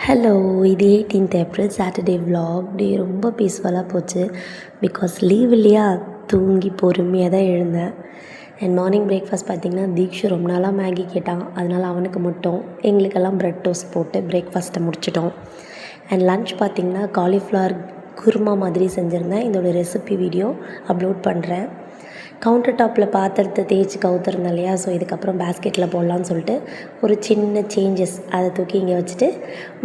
Hello, இது 18th April Saturday vlog. டே ரொம்ப பீஸ்ஃபுல்லாக போச்சு. பிகாஸ் லீவ் இல்லையா, தூங்கி பொறுமையாக தான் எழுந்தேன். அண்ட் மார்னிங் பிரேக்ஃபாஸ்ட் பார்த்திங்கன்னா தீக்ஷு ரொம்ப நாளாக மேகி கேட்டான். அதனால் அவனுக்கு மட்டும், எங்களுக்கெல்லாம் ப்ரெட் டோஸ்ட் போட்டு பிரேக்ஃபாஸ்ட்டை முடிச்சிட்டோம். அண்ட் லன்ச் பார்த்திங்கன்னா காலிஃப்ளவர் குருமா மாதிரி செஞ்சுருந்தேன். இதோட ரெசிபி வீடியோ அப்லோட் பண்ணுறேன். கவுண்டர் டாப்பில் பாத்திரத்தை தேய்ச்சி கவுத்துருந்தேன் இல்லையா, ஸோ இதுக்கப்புறம் பேஸ்கெட்டில் போடலான்னு சொல்லிட்டு ஒரு சின்ன சேஞ்சஸ், அதை தூக்கி இங்கே வச்சுட்டு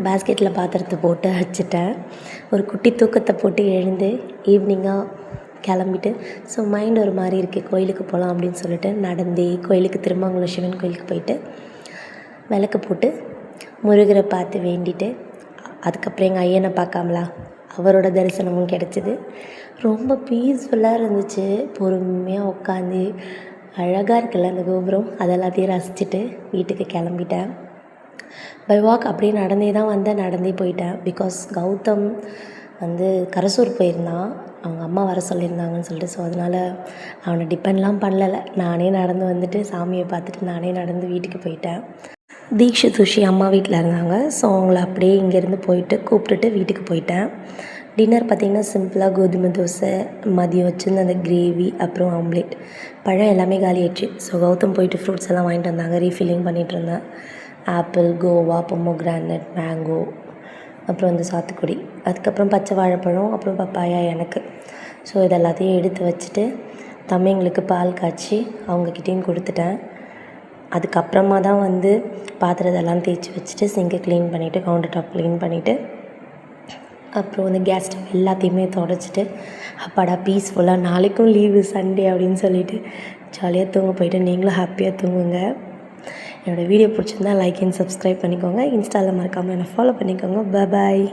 பேஸ்கெட்டில் பாத்திரத்தை போட்டு வச்சுட்டேன். ஒரு குட்டி தூக்கத்தை போட்டு எழுந்து ஈவினிங்காக கிளம்பிட்டு, ஸோ மைண்ட் ஒரு மாதிரி இருக்குது, கோயிலுக்கு போகலாம் அப்படின்னு சொல்லிட்டு நடந்தே கோயிலுக்கு, திருமங்கலம் சிவன் கோயிலுக்கு போயிட்டு விளக்கு போட்டு முருகரை பார்த்து வேண்டிட்டு, அதுக்கப்புறம் எங்கள் ஐயனை பார்க்காமலா, அவரோட தரிசனமும் கிடச்சிது. ரொம்ப பீஸ்ஃபுல்லாக இருந்துச்சு. பொறுமையாக உட்காந்து அழகாக இருக்குல்ல அந்த கோபுரம், அதெல்லாத்தையும் ரசிச்சுட்டு வீட்டுக்கு கிளம்பிட்டேன். பை வாக் அப்படியே நடந்தே தான் வந்தேன், நடந்தே போயிட்டேன். பிகாஸ் கௌதம் வந்து கரசூர் போயிருந்தான், அவங்க அம்மா வர சொல்லியிருந்தாங்கன்னு சொல்லிட்டு. ஸோ அதனால் அவனை டிபெண்ட்லாம் பண்ணலை, நானே நடந்து வந்துட்டு சாமியை பார்த்துட்டு நானே நடந்து வீட்டுக்கு போயிட்டேன். தீக்ஷு துஷி அம்மா வீட்டில் இருந்தாங்க. ஸோ அவங்கள அப்படியே இங்கேருந்து போயிட்டு கூப்பிட்டுட்டு வீட்டுக்கு போயிட்டேன். டின்னர் பார்த்திங்கன்னா சிம்பிளாக கோதுமை தோசை, மதியம் வச்சுருந்து அந்த கிரேவி, அப்புறம் ஆம்லேட். பழம் எல்லாமே காலியாச்சு. ஸோ கௌதம் போயிட்டு ஃப்ரூட்ஸ் எல்லாம் வாங்கிட்டு வந்தாங்க, ரீஃபில்லிங் பண்ணிகிட்ருந்தேன். ஆப்பிள், கோவா, பொமோகிரானட், மேங்கோ, அப்புறம் வந்து சாத்துக்குடி, அதுக்கப்புறம் பச்சை வாழைப்பழம், அப்புறம் பப்பாயா எனக்கு. ஸோ இது எல்லாத்தையும் எடுத்து வச்சுட்டு தம்பிங்களுக்கு பால் காய்ச்சி அவங்கக்கிட்டேயும் கொடுத்துட்டேன். அதுக்கப்புறமா தான் வந்து பாத்திரத்தெல்லாம் தேய்ச்சி வச்சுட்டு சிங்கை க்ளீன் பண்ணிவிட்டு, கவுண்டர் டாப் க்ளீன் பண்ணிவிட்டு, அப்புறம் வந்து கேஸ் ஸ்டவ் எல்லாத்தையுமே தொடச்சிட்டு, அப்பாடா பீஸ்ஃபுல்லாக நாளைக்கும் லீவு சண்டே அப்படின்னு சொல்லிவிட்டு ஜாலியாக தூங்க போயிட்டு, நீங்களும் ஹாப்பியாக தூங்குங்க. என்னோடய வீடியோ பிடிச்சிருந்தா லைக் அண்ட் சப்ஸ்கிரைப் பண்ணிக்கோங்க. இன்ஸ்டாவில் மறக்காமல் என்னை ஃபாலோ பண்ணிக்கோங்க. பாய்.